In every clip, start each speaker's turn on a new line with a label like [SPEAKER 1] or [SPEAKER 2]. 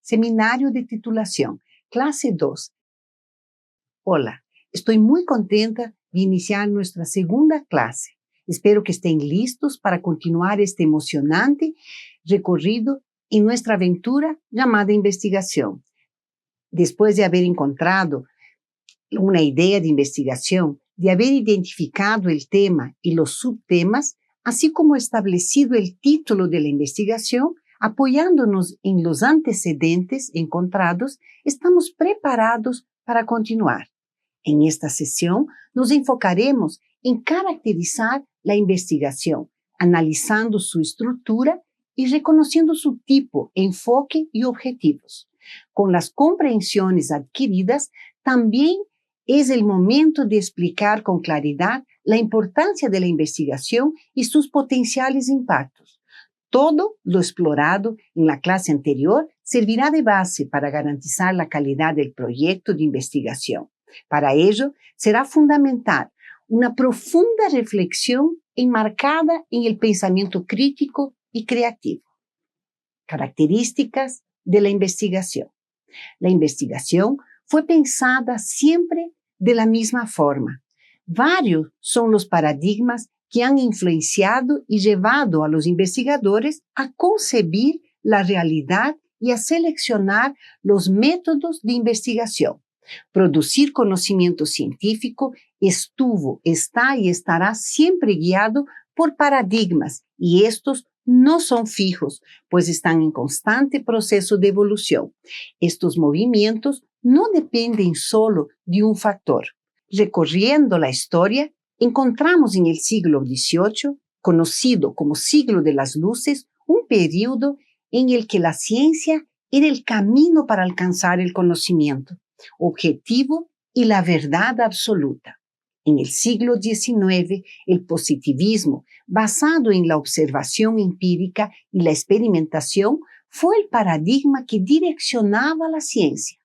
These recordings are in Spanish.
[SPEAKER 1] Seminario de Titulación, clase 2. Hola, estoy muy contenta de iniciar nuestra segunda clase. Espero que estén listos para continuar este emocionante recorrido en nuestra aventura llamada investigación. Después de haber encontrado una idea de investigación, de haber identificado el tema y los subtemas, así como establecido el título de la investigación, apoyándonos en los antecedentes encontrados, estamos preparados para continuar. En esta sesión nos enfocaremos en caracterizar la investigación, analizando su estructura y reconociendo su tipo, enfoque y objetivos. Con las comprensiones adquiridas, también es el momento de explicar con claridad la importancia de la investigación y sus potenciales impactos. Todo lo explorado en la clase anterior servirá de base para garantizar la calidad del proyecto de investigación. Para ello, será fundamental una profunda reflexión enmarcada en el pensamiento crítico y creativo. Características de la investigación. La investigación fue pensada siempre de la misma forma. Varios son los paradigmas que han influenciado y llevado a los investigadores a concebir la realidad y a seleccionar los métodos de investigación. Producir conocimiento científico estuvo, está y estará siempre guiado por paradigmas, y estos no son fijos, pues están en constante proceso de evolución. Estos movimientos no dependen solo de un factor. Recorriendo la historia, encontramos en el siglo XVIII, conocido como siglo de las luces, un periodo en el que la ciencia era el camino para alcanzar el conocimiento objetivo y la verdad absoluta. En el siglo XIX, el positivismo, basado en la observación empírica y la experimentación, fue el paradigma que direccionaba la ciencia.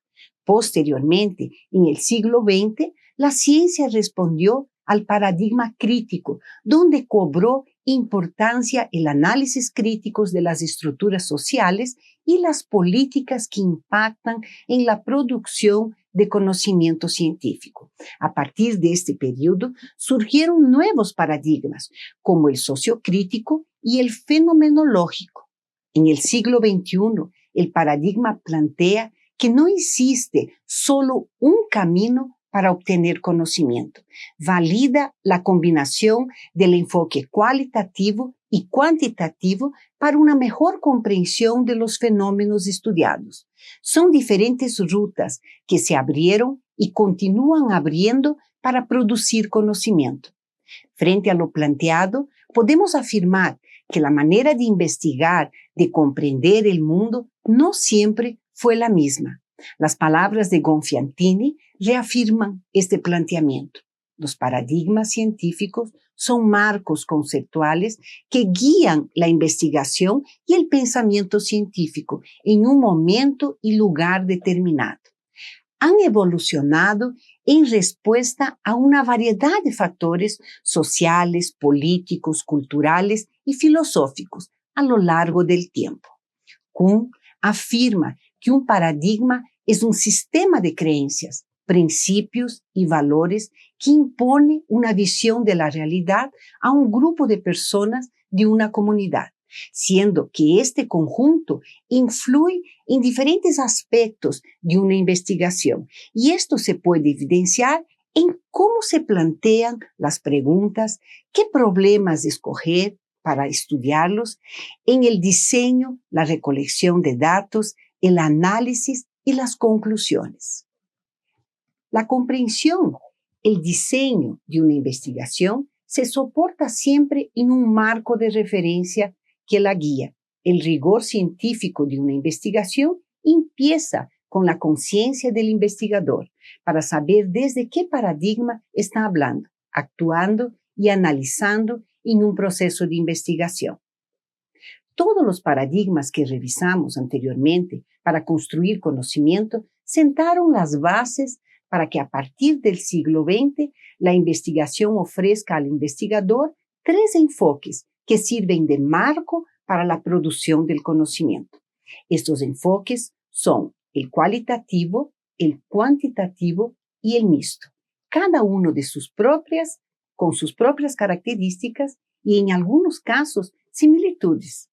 [SPEAKER 1] Posteriormente, en el siglo XX, la ciencia respondió al paradigma crítico, donde cobró importancia el análisis crítico de las estructuras sociales y las políticas que impactan en la producción de conocimiento científico. A partir de este periodo surgieron nuevos paradigmas, como el sociocrítico y el fenomenológico. En el siglo XXI, el paradigma plantea que no existe solo un camino para obtener conocimiento. Valida la combinación del enfoque cualitativo y cuantitativo para una mejor comprensión de los fenómenos estudiados. Son diferentes rutas que se abrieron y continúan abriendo para producir conocimiento. Frente a lo planteado, podemos afirmar que la manera de investigar, de comprender el mundo, no siempre fue la misma. Las palabras de Gonfiantini reafirman este planteamiento. Los paradigmas científicos son marcos conceptuales que guían la investigación y el pensamiento científico en un momento y lugar determinado. Han evolucionado en respuesta a una variedad de factores sociales, políticos, culturales y filosóficos a lo largo del tiempo. Kuhn afirma que un paradigma es un sistema de creencias, principios y valores que impone una visión de la realidad a un grupo de personas de una comunidad, siendo que este conjunto influye en diferentes aspectos de una investigación, y esto se puede evidenciar en cómo se plantean las preguntas, qué problemas escoger para estudiarlos, en el diseño, la recolección de datos, el análisis y las conclusiones. La comprensión, el diseño de una investigación se soporta siempre en un marco de referencia que la guía. El rigor científico de una investigación empieza con la conciencia del investigador para saber desde qué paradigma está hablando, actuando y analizando en un proceso de investigación. Todos los paradigmas que revisamos anteriormente para construir conocimiento sentaron las bases para que a partir del siglo XX la investigación ofrezca al investigador tres enfoques que sirven de marco para la producción del conocimiento. Estos enfoques son el cualitativo, el cuantitativo y el mixto, cada uno con sus propias características y en algunos casos similitudes.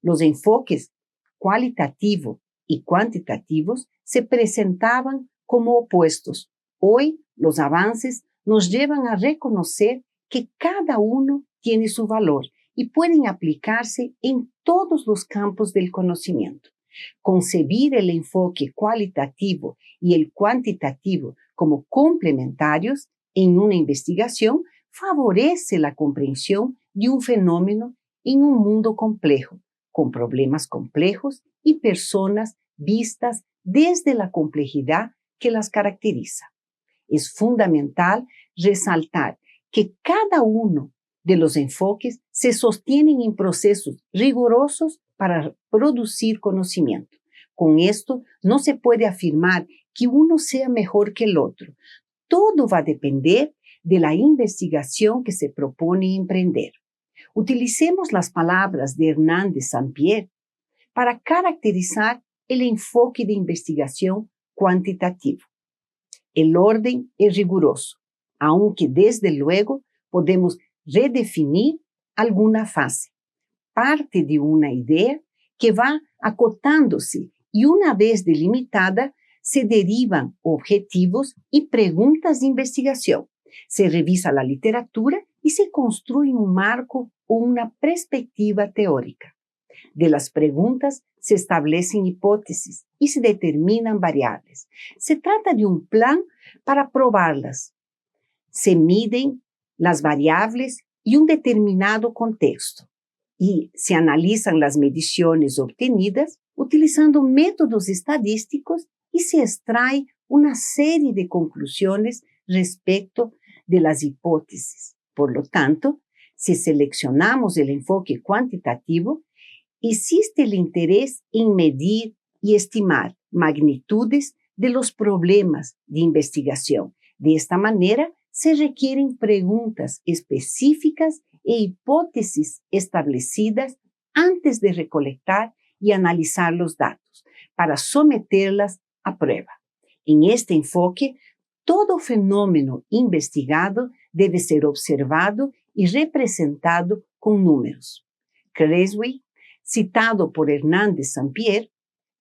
[SPEAKER 1] Los enfoques cualitativo y cuantitativos se presentaban como opuestos. Hoy los avances nos llevan a reconocer que cada uno tiene su valor y pueden aplicarse en todos los campos del conocimiento. Concebir el enfoque cualitativo y el cuantitativo como complementarios en una investigación favorece la comprensión de un fenómeno en un mundo complejo, con problemas complejos y personas vistas desde la complejidad que las caracteriza. Es fundamental resaltar que cada uno de los enfoques se sostienen en procesos rigurosos para producir conocimiento. Con esto no se puede afirmar que uno sea mejor que el otro. Todo va a depender de la investigación que se propone emprender. Utilicemos las palabras de Hernán de Saint-Pierre para caracterizar el enfoque de investigación cuantitativo. El orden es riguroso, aunque desde luego podemos redefinir alguna fase. Parte de una idea que va acotándose y una vez delimitada se derivan objetivos y preguntas de investigación. Se revisa la literatura y se construye un marco o una perspectiva teórica. De las preguntas se establecen hipótesis y se determinan variables. Se trata de un plan para probarlas. Se miden las variables y un determinado contexto y se analizan las mediciones obtenidas utilizando métodos estadísticos y se extrae una serie de conclusiones respecto de las hipótesis. Por lo tanto, si seleccionamos el enfoque cuantitativo, existe el interés en medir y estimar magnitudes de los problemas de investigación. De esta manera, se requieren preguntas específicas e hipótesis establecidas antes de recolectar y analizar los datos para someterlas a prueba. En este enfoque, todo fenómeno investigado debe ser observado y representado con números. Creswell, citado por Hernán de Saint-Pierre,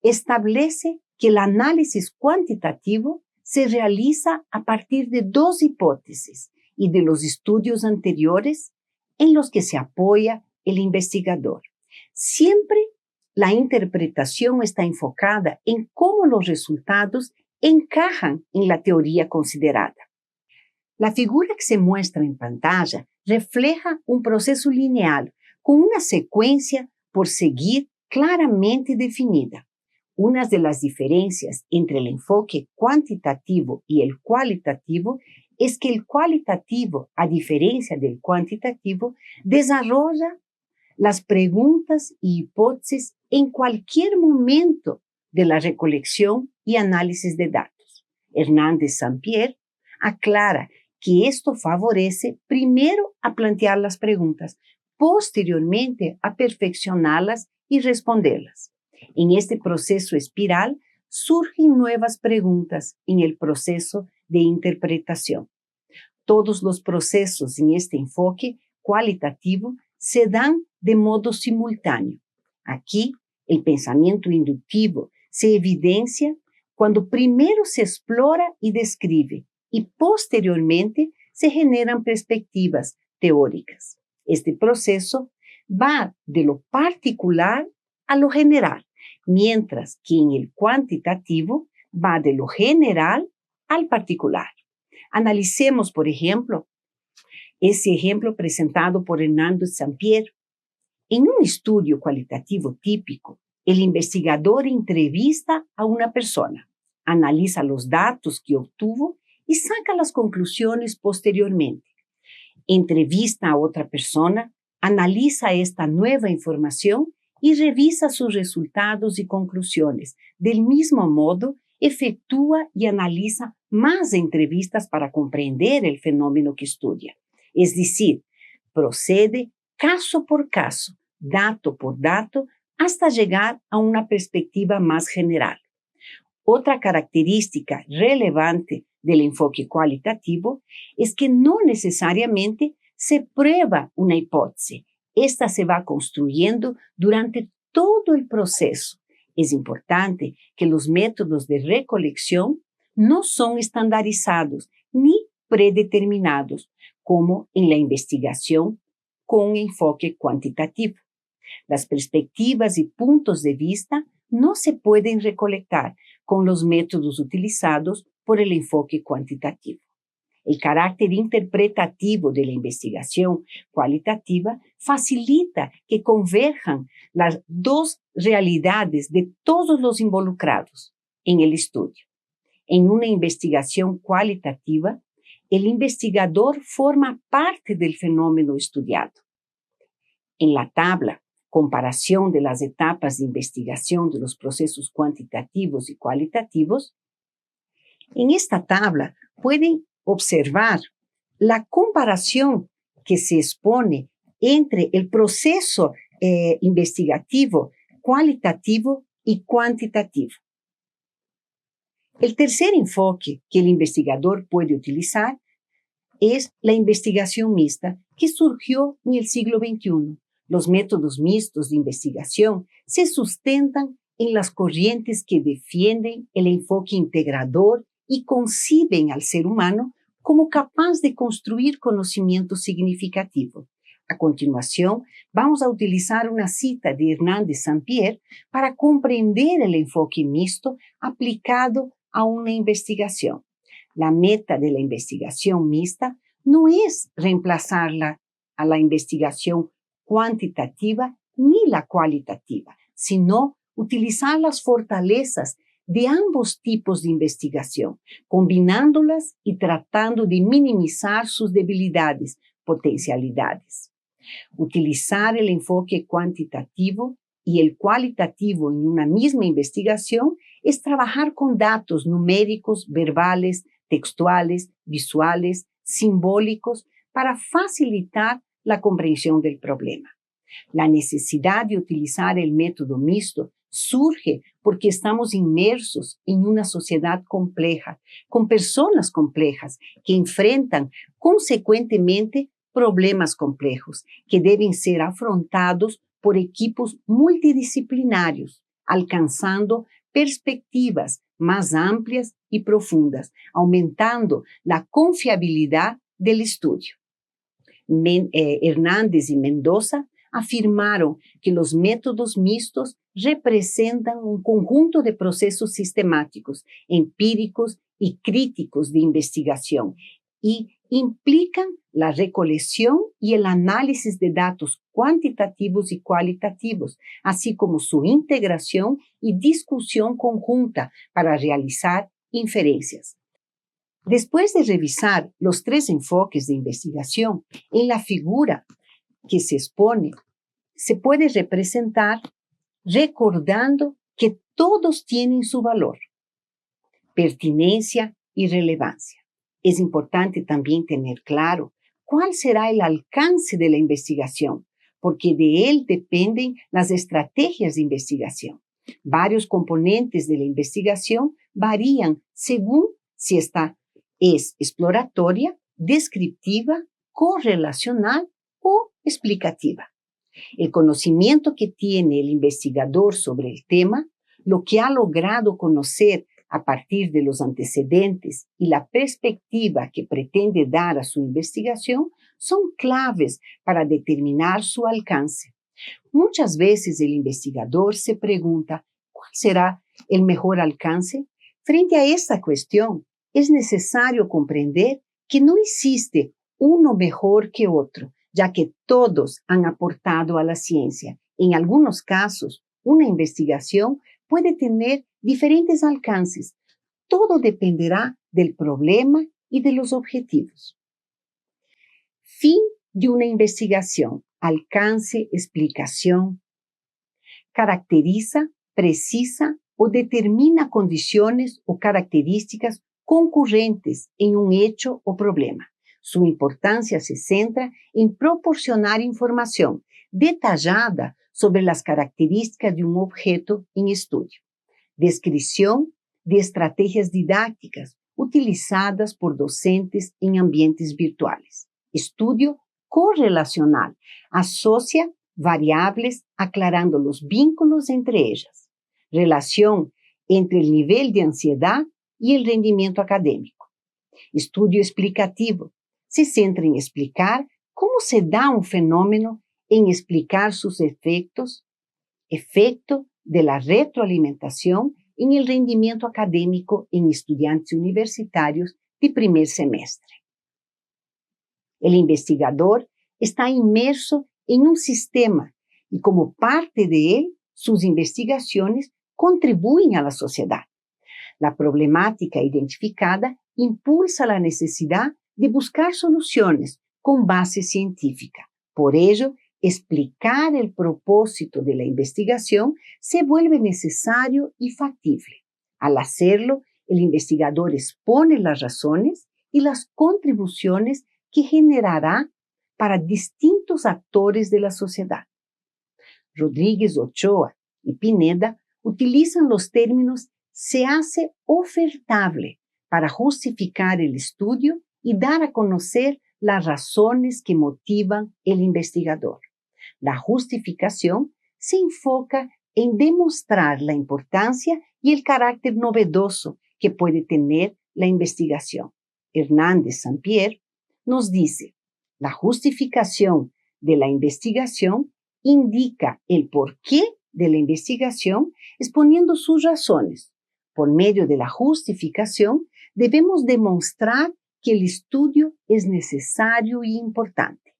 [SPEAKER 1] establece que el análisis cuantitativo se realiza a partir de dos hipótesis y de los estudios anteriores en los que se apoya el investigador. Siempre la interpretación está enfocada en cómo los resultados encajan en la teoría considerada. La figura que se muestra en pantalla refleja un proceso lineal con una secuencia por seguir claramente definida. Una de las diferencias entre el enfoque cuantitativo y el cualitativo es que el cualitativo, a diferencia del cuantitativo, desarrolla las preguntas y hipótesis en cualquier momento de la recolección y análisis de datos. Hernán de Saint-Pierre aclara que esto favorece primero a plantear las preguntas, posteriormente a perfeccionarlas y responderlas. En este proceso espiral surgen nuevas preguntas en el proceso de interpretación. Todos los procesos en este enfoque cualitativo se dan de modo simultáneo. Aquí, el pensamiento inductivo se evidencia cuando primero se explora y describe y posteriormente se generan perspectivas teóricas. Este proceso va de lo particular a lo general, mientras que en el cuantitativo va de lo general al particular. Analicemos, por ejemplo, ese ejemplo presentado por Hernán de Saint-Pierre. En un estudio cualitativo típico, el investigador entrevista a una persona, analiza los datos que obtuvo y saca las conclusiones posteriormente. Entrevista a otra persona, analiza esta nueva información y revisa sus resultados y conclusiones. Del mismo modo, efectúa y analiza más entrevistas para comprender el fenómeno que estudia. Es decir, procede caso por caso, dato por dato, hasta llegar a una perspectiva más general. Otra característica relevante del enfoque cualitativo es que no necesariamente se prueba una hipótesis. Esta se va construyendo durante todo el proceso. Es importante que los métodos de recolección no son estandarizados ni predeterminados, como en la investigación con enfoque cuantitativo. Las perspectivas y puntos de vista no se pueden recolectar con los métodos utilizados por el enfoque cuantitativo. El carácter interpretativo de la investigación cualitativa facilita que converjan las dos realidades de todos los involucrados en el estudio. En una investigación cualitativa, el investigador forma parte del fenómeno estudiado. En la tabla comparación de las etapas de investigación de los procesos cuantitativos y cualitativos, en esta tabla pueden observar la comparación que se expone entre el proceso investigativo cualitativo y cuantitativo. El tercer enfoque que el investigador puede utilizar es la investigación mixta, que surgió en el siglo XXI. Los métodos mixtos de investigación se sustentan en las corrientes que defienden el enfoque integrador y conciben al ser humano como capaz de construir conocimiento significativo. A continuación, vamos a utilizar una cita de Hernández Sampierre para comprender el enfoque mixto aplicado a una investigación. La meta de la investigación mixta no es reemplazarla a la investigación cuantitativa ni la cualitativa, sino utilizar las fortalezas de ambos tipos de investigación, combinándolas y tratando de minimizar sus debilidades, potencialidades. Utilizar el enfoque cuantitativo y el cualitativo en una misma investigación es trabajar con datos numéricos, verbales, textuales, visuales, simbólicos, para facilitar la comprensión del problema. La necesidad de utilizar el método mixto surge porque estamos inmersos en una sociedad compleja, con personas complejas que enfrentan consecuentemente problemas complejos que deben ser afrontados por equipos multidisciplinarios, alcanzando perspectivas más amplias y profundas, aumentando la confiabilidad del estudio. Hernández y Mendoza afirmaron que los métodos mixtos representan un conjunto de procesos sistemáticos, empíricos y críticos de investigación y implican la recolección y el análisis de datos cuantitativos y cualitativos, así como su integración y discusión conjunta para realizar inferencias. Después de revisar los tres enfoques de investigación, en la figura que se expone, se puede representar recordando que todos tienen su valor, pertinencia y relevancia. Es importante también tener claro cuál será el alcance de la investigación, porque de él dependen las estrategias de investigación. Varios componentes de la investigación varían según si esta es exploratoria, descriptiva, correlacional o explicativa. El conocimiento que tiene el investigador sobre el tema, lo que ha logrado conocer a partir de los antecedentes y la perspectiva que pretende dar a su investigación, son claves para determinar su alcance. Muchas veces el investigador se pregunta, ¿cuál será el mejor alcance? Frente a esta cuestión, es necesario comprender que no existe uno mejor que otro, ya que todos han aportado a la ciencia. En algunos casos, una investigación puede tener diferentes alcances. Todo dependerá del problema y de los objetivos. Fin de una investigación. Alcance, explicación. Caracteriza, precisa o determina condiciones o características concurrentes en un hecho o problema. Su importancia se centra en proporcionar información detallada sobre las características de un objeto en estudio. Descripción de estrategias didácticas utilizadas por docentes en ambientes virtuales. Estudio correlacional. Asocia variables aclarando los vínculos entre ellas. Relación entre el nivel de ansiedad y el rendimiento académico. Estudio explicativo. Se centra en explicar cómo se da un fenómeno, en explicar sus efectos, efecto de la retroalimentación en el rendimiento académico en estudiantes universitarios de primer semestre. El investigador está inmerso en un sistema y como parte de él, sus investigaciones contribuyen a la sociedad. La problemática identificada impulsa la necesidad de buscar soluciones con base científica. Por ello, explicar el propósito de la investigación se vuelve necesario y factible. Al hacerlo, el investigador expone las razones y las contribuciones que generará para distintos actores de la sociedad. Rodríguez Ochoa y Pineda utilizan los términos "se hace ofertable" para justificar el estudio y dar a conocer las razones que motivan el investigador. La justificación se enfoca en demostrar la importancia y el carácter novedoso que puede tener la investigación. Hernández Sampierre nos dice, la justificación de la investigación indica el porqué de la investigación exponiendo sus razones. Por medio de la justificación, debemos demostrar que el estudio es necesario y importante.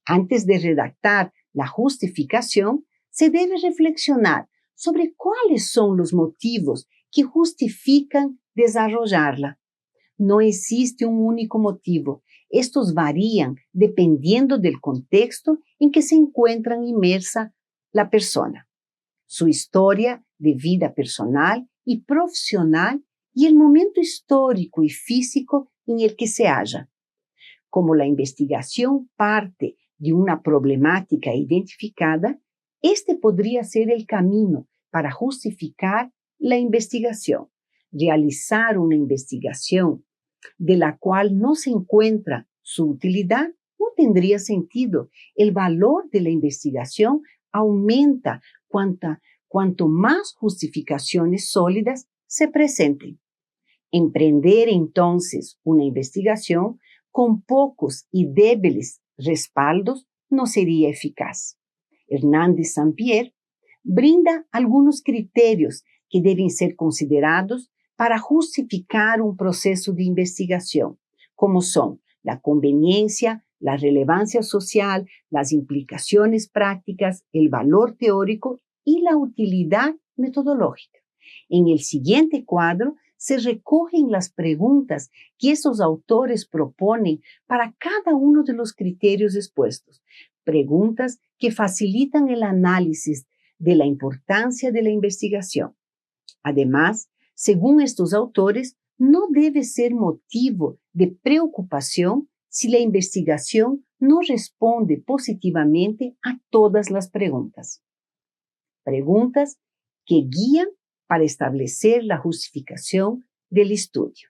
[SPEAKER 1] Antes de redactar la justificación, se debe reflexionar sobre cuáles son los motivos que justifican desarrollarla. No existe un único motivo. Estos varían dependiendo del contexto en que se encuentra inmersa la persona, su historia de vida personal y profesional y el momento histórico y físico en el que se halla. Como la investigación parte de una problemática identificada, este podría ser el camino para justificar la investigación. Realizar una investigación de la cual no se encuentra su utilidad no tendría sentido. El valor de la investigación aumenta cuanto más justificaciones sólidas se presenten. Emprender entonces una investigación con pocos y débiles respaldos no sería eficaz. Hernández Sampierre brinda algunos criterios que deben ser considerados para justificar un proceso de investigación, como son la conveniencia, la relevancia social, las implicaciones prácticas, el valor teórico y la utilidad metodológica. En el siguiente cuadro se recogen las preguntas que esos autores proponen para cada uno de los criterios expuestos, preguntas que facilitan el análisis de la importancia de la investigación. Además, según estos autores, no debe ser motivo de preocupación si la investigación no responde positivamente a todas las preguntas. Preguntas que guían para establecer la justificación del estudio.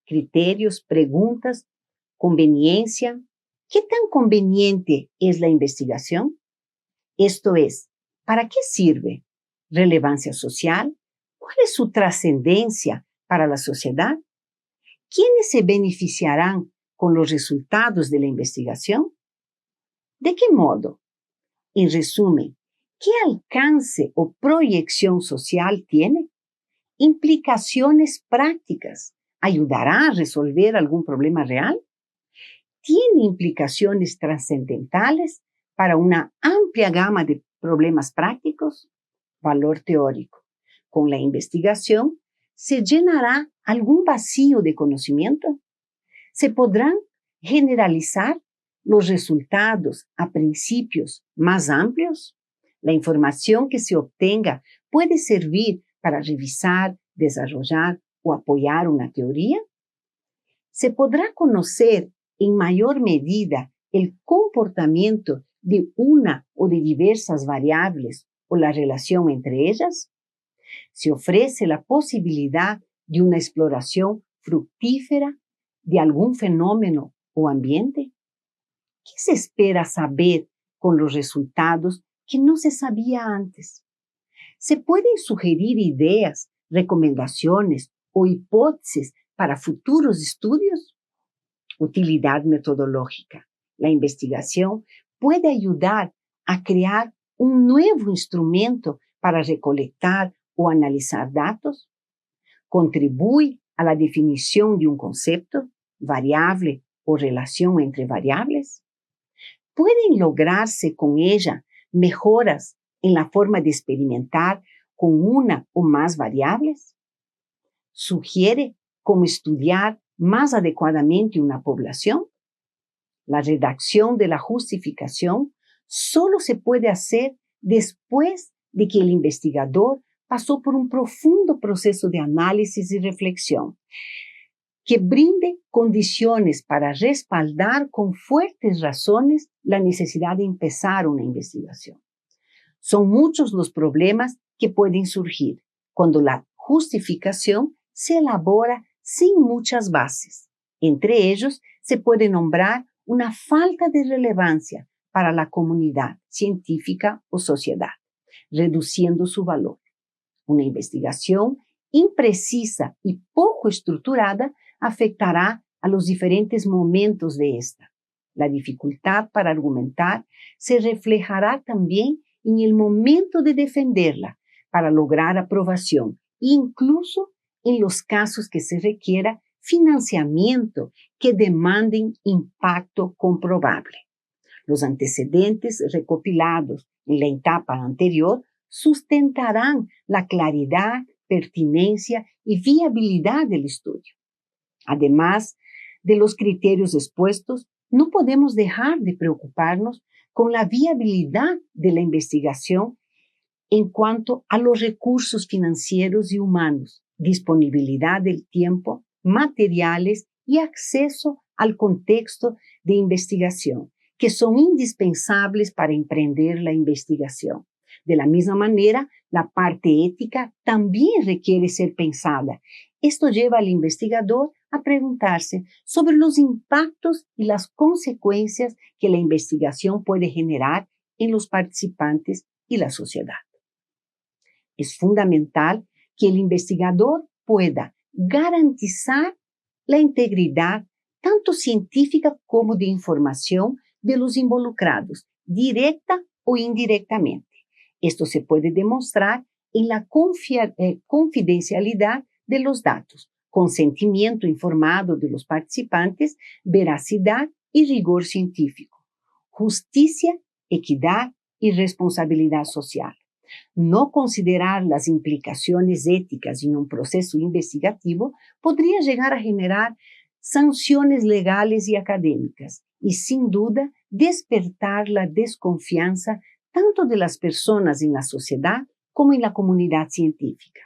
[SPEAKER 1] Criterios, preguntas, conveniencia. ¿Qué tan conveniente es la investigación? Esto es, ¿para qué sirve? ¿Relevancia social? ¿Cuál es su trascendencia para la sociedad? ¿Quiénes se beneficiarán con los resultados de la investigación? ¿De qué modo? En resumen, ¿qué alcance o proyección social tiene? ¿Implicaciones prácticas? ¿Ayudará a resolver algún problema real? ¿Tiene implicaciones trascendentales para una amplia gama de problemas prácticos? Valor teórico. Con la investigación, ¿se llenará algún vacío de conocimiento? ¿Se podrán generalizar los resultados a principios más amplios? La información que se obtenga puede servir para revisar, desarrollar o apoyar una teoría. ¿Se podrá conocer en mayor medida el comportamiento de una o de diversas variables o la relación entre ellas? Se ofrece la posibilidad de una exploración fructífera de algún fenómeno o ambiente. ¿Qué se espera saber con los resultados que no se sabía antes? ¿Se pueden sugerir ideas, recomendaciones o hipótesis para futuros estudios? Utilidad metodológica. La investigación puede ayudar a crear un nuevo instrumento para recolectar o analizar datos. Contribuye a la definición de un concepto, variable o relación entre variables. ¿Pueden lograrse con ella mejoras en la forma de experimentar con una o más variables? ¿Sugiere cómo estudiar más adecuadamente una población? La redacción de la justificación solo se puede hacer después de que el investigador pasó por un profundo proceso de análisis y reflexión, que brinde condiciones para respaldar con fuertes razones la necesidad de empezar una investigación. Son muchos los problemas que pueden surgir cuando la justificación se elabora sin muchas bases. Entre ellos, se puede nombrar una falta de relevancia para la comunidad científica o sociedad, reduciendo su valor. Una investigación imprecisa y poco estructurada afectará a los diferentes momentos de esta. La dificultad para argumentar se reflejará también en el momento de defenderla para lograr aprobación, incluso en los casos que se requiera financiamiento que demanden impacto comprobable. Los antecedentes recopilados en la etapa anterior sustentarán la claridad, pertinencia y viabilidad del estudio. Además de los criterios expuestos, no podemos dejar de preocuparnos con la viabilidad de la investigación en cuanto a los recursos financieros y humanos, disponibilidad del tiempo, materiales y acceso al contexto de investigación, que son indispensables para emprender la investigación. De la misma manera, la parte ética también requiere ser pensada. Esto lleva al investigador a preguntarse sobre los impactos y las consecuencias que la investigación puede generar en los participantes y la sociedad. Es fundamental que el investigador pueda garantizar la integridad tanto científica como de información de los involucrados, directa o indirectamente. Esto se puede demostrar en la confidencialidad de los datos, consentimiento informado de los participantes, veracidad y rigor científico, justicia, equidad y responsabilidad social. No considerar las implicaciones éticas en un proceso investigativo podría llegar a generar sanciones legales y académicas y, sin duda, despertar la desconfianza tanto de las personas en la sociedad como en la comunidad científica.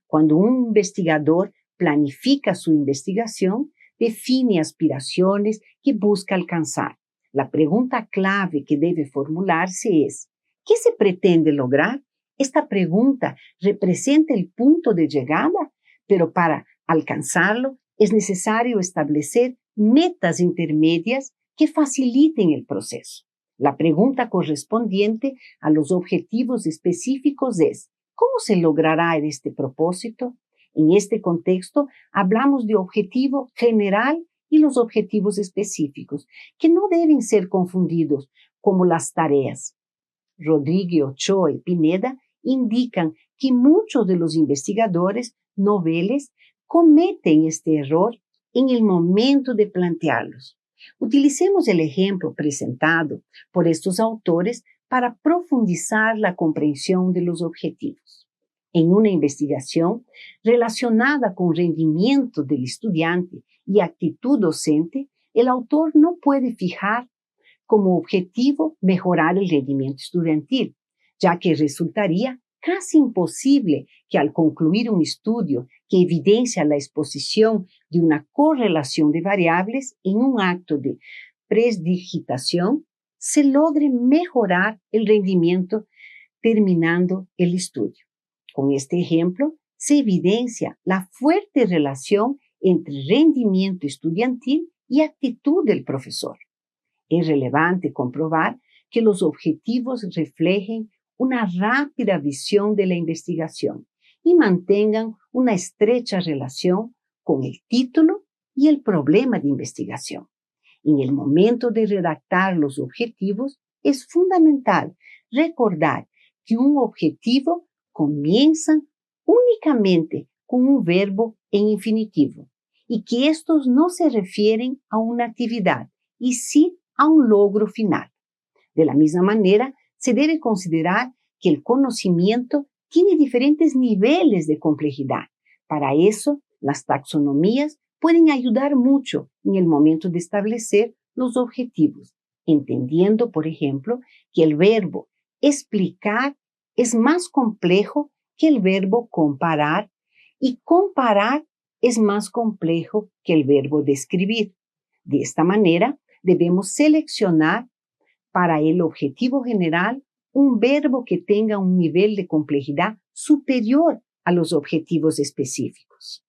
[SPEAKER 1] Cuando un investigador planifica su investigación, define aspiraciones que busca alcanzar. La pregunta clave que debe formularse es: ¿qué se pretende lograr? Esta pregunta representa el punto de llegada, pero para alcanzarlo es necesario establecer metas intermedias que faciliten el proceso. La pregunta correspondiente a los objetivos específicos es: ¿cómo se logrará este propósito? En este contexto, hablamos de objetivo general y los objetivos específicos, que no deben ser confundidos como las tareas. Rodríguez, Ochoa y Pineda indican que muchos de los investigadores noveles cometen este error en el momento de plantearlos. Utilicemos el ejemplo presentado por estos autores para profundizar la comprensión de los objetivos. En una investigación relacionada con rendimiento del estudiante y actitud docente, el autor no puede fijar como objetivo mejorar el rendimiento estudiantil, ya que resultaría casi imposible que al concluir un estudio que evidencia la exposición de una correlación de variables en un acto de presdigitación, se logre mejorar el rendimiento terminando el estudio. Con este ejemplo, se evidencia la fuerte relación entre rendimiento estudiantil y actitud del profesor. Es relevante comprobar que los objetivos reflejen una rápida visión de la investigación y mantengan una estrecha relación con el título y el problema de investigación. En el momento de redactar los objetivos, es fundamental recordar que un objetivo comienza únicamente con un verbo en infinitivo y que estos no se refieren a una actividad y sí a un logro final. De la misma manera, se debe considerar que el conocimiento tiene diferentes niveles de complejidad. Para eso, las taxonomías pueden ayudar mucho en el momento de establecer los objetivos, entendiendo, por ejemplo, que el verbo explicar es más complejo que el verbo comparar y comparar es más complejo que el verbo describir. De esta manera, debemos seleccionar para el objetivo general un verbo que tenga un nivel de complejidad superior a los objetivos específicos.